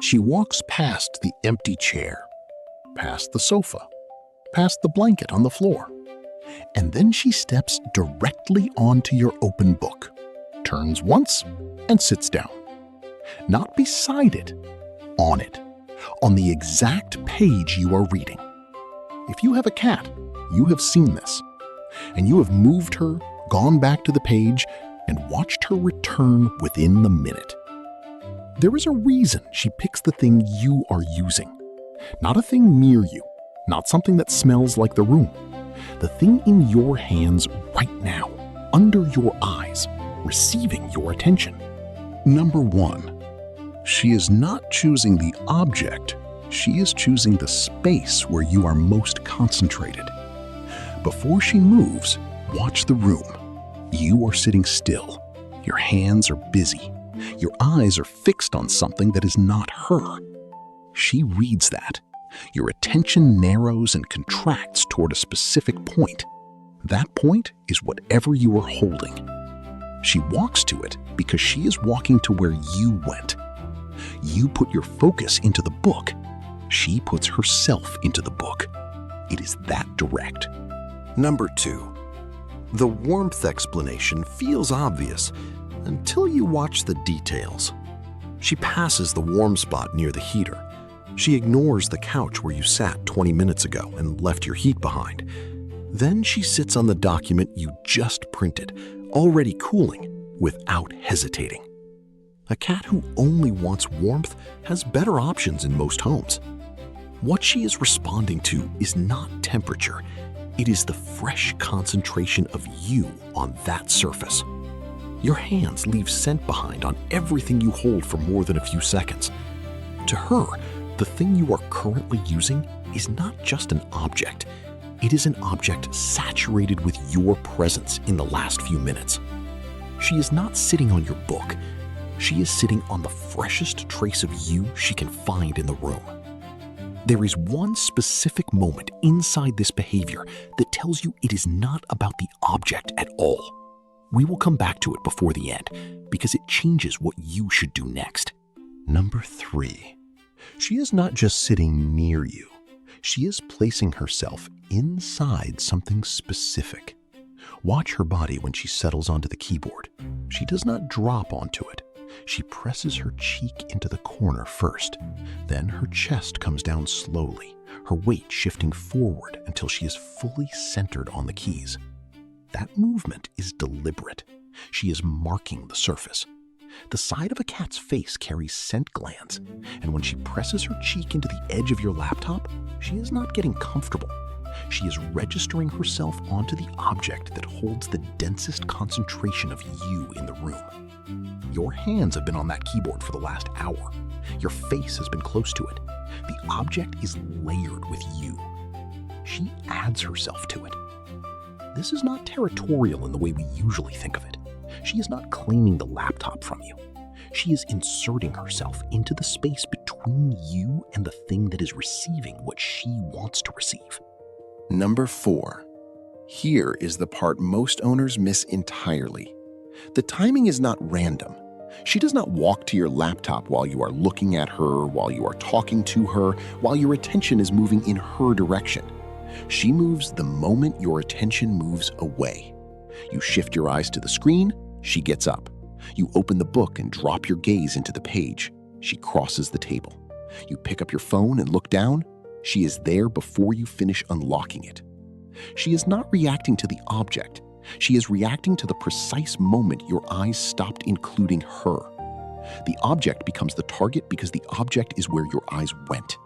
She walks past the empty chair, past the sofa, past the blanket on the floor, and then she steps directly onto your open book, turns once, and sits down. Not beside it, on it, on the exact page you are reading. If you have a cat, you have seen this, and you have moved her, gone back to the page, and watched her return within the minute. There is a reason she picks the thing you are using. Not a thing near you, not something that smells like the room. The thing in your hands right now, under your eyes, receiving your attention. Number 1. She is not choosing the object, she is choosing the space where you are most concentrated. Before she moves, watch the room. You are sitting still. Your hands are busy. Your eyes are fixed on something that is not her. She reads that. Your attention narrows and contracts toward a specific point. That point is whatever you are holding. She walks to it because she is walking to where you went. You put your focus into the book. She puts herself into the book. It is that direct. Number 2. The warmth explanation feels obvious until you watch the details. She passes the warm spot near the heater. She ignores the couch where you sat 20 minutes ago and left your heat behind. Then she sits on the document you just printed, already cooling, without hesitating. A cat who only wants warmth has better options in most homes. What she is responding to is not temperature. It is the fresh concentration of you on that surface. Your hands leave scent behind on everything you hold for more than a few seconds. To her, the thing you are currently using is not just an object. It is an object saturated with your presence in the last few minutes. She is not sitting on your book. She is sitting on the freshest trace of you she can find in the room. There is one specific moment inside this behavior that tells you it is not about the object at all. We will come back to it before the end because it changes what you should do next. Number 3. She is not just sitting near you. She is placing herself inside something specific. Watch her body when she settles onto the keyboard. She does not drop onto it. She presses her cheek into the corner first. Then her chest comes down slowly, her weight shifting forward until she is fully centered on the keys. That movement is deliberate. She is marking the surface. The side of a cat's face carries scent glands, and when she presses her cheek into the edge of your laptop, she is not getting comfortable. She is registering herself onto the object that holds the densest concentration of you in the room. Your hands have been on that keyboard for the last hour. Your face has been close to it. The object is layered with you. She adds herself to it. This is not territorial in the way we usually think of it. She is not claiming the laptop from you. She is inserting herself into the space between you and the thing that is receiving what she wants to receive. Number 4. Here is the part most owners miss entirely. The timing is not random. She does not walk to your laptop while you are looking at her, while you are talking to her, while your attention is moving in her direction. She moves the moment your attention moves away. You shift your eyes to the screen, she gets up. You open the book and drop your gaze into the page. She crosses the table. You pick up your phone and look down. She is there before you finish unlocking it. She is not reacting to the object. She is reacting to the precise moment your eyes stopped including her. The object becomes the target because the object is where your eyes went.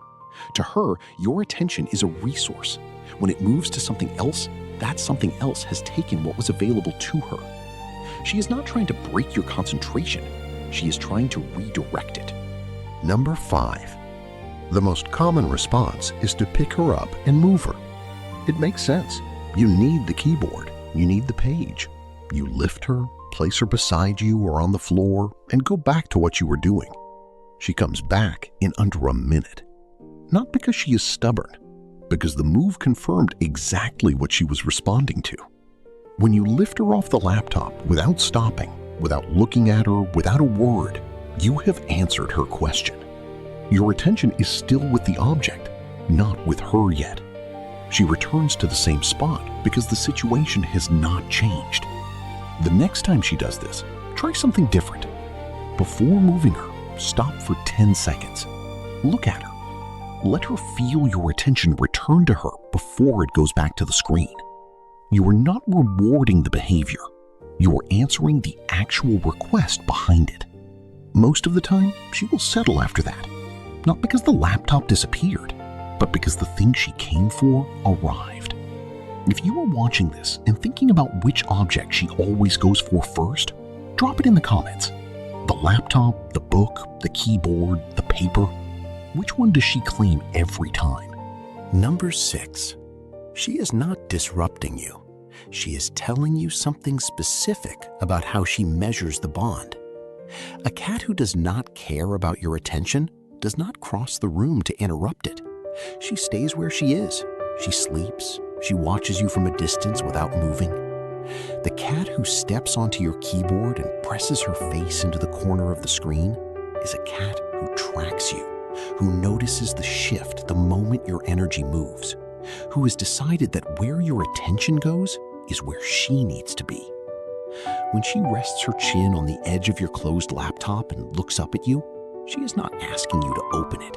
To her, your attention is a resource. When it moves to something else, that something else has taken what was available to her. She is not trying to break your concentration. She is trying to redirect it. Number 5. The most common response is to pick her up and move her. It makes sense. You need the keyboard. You need the page. You lift her, place her beside you or on the floor, and go back to what you were doing. She comes back in under a minute. Not because she is stubborn, because the move confirmed exactly what she was responding to. When you lift her off the laptop without stopping, without looking at her, without a word, you have answered her question. Your attention is still with the object, not with her yet. She returns to the same spot because the situation has not changed. The next time she does this, try something different. Before moving her, stop for 10 seconds. Look at her. Let her feel your attention return to her before it goes back to the screen. You are not rewarding the behavior. You are answering the actual request behind it. Most of the time, she will settle after that. Not because the laptop disappeared, but because the thing she came for arrived. If you are watching this and thinking about which object she always goes for first, drop it in the comments. The laptop, the book, the keyboard, the paper. Which one does she claim every time? Number 6. She is not disrupting you. She is telling you something specific about how she measures the bond. A cat who does not care about your attention does not cross the room to interrupt it. She stays where she is. She sleeps. She watches you from a distance without moving. The cat who steps onto your keyboard and presses her face into the corner of the screen is a cat who tracks you, who notices the shift the moment your energy moves, who has decided that where your attention goes is where she needs to be. When she rests her chin on the edge of your closed laptop and looks up at you, she is not asking you to open it.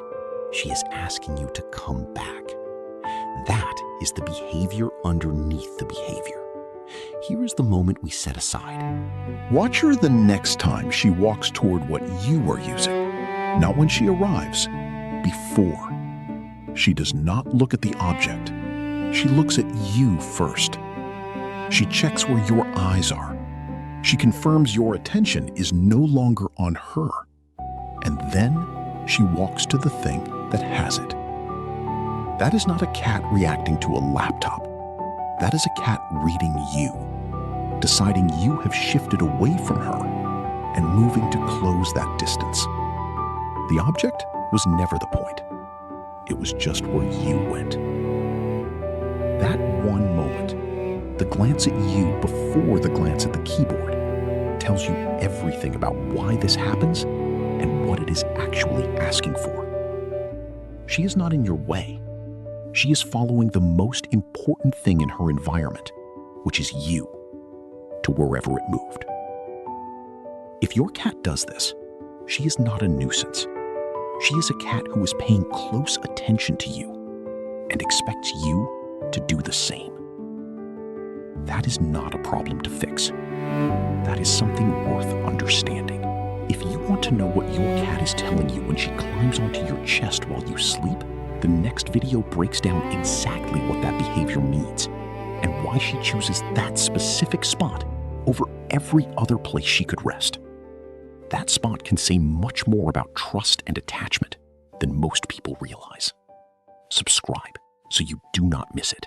She is asking you to come back. That is the behavior underneath the behavior. Here is the moment we set aside. Watch her the next time she walks toward what you are using, not when she arrives, before. She does not look at the object. She looks at you first. She checks where your eyes are. She confirms your attention is no longer on her. And then she walks to the thing that has it. That is not a cat reacting to a laptop. That is a cat reading you, deciding you have shifted away from her and moving to close that distance. The object was never the point. It was just where you went. That one moment, the glance at you before the glance at the keyboard, tells you everything about why this happens and what it is actually asking for. She is not in your way. She is following the most important thing in her environment, which is you, to wherever it moved. If your cat does this, she is not a nuisance. She is a cat who is paying close attention to you and expects you to do the same. That is not a problem to fix. That is something worth understanding. If you want to know what your cat is telling you when she climbs onto your chest while you sleep, the next video breaks down exactly what that behavior means and why she chooses that specific spot over every other place she could rest. That spot can say much more about trust and attachment than most people realize. Subscribe so you do not miss it.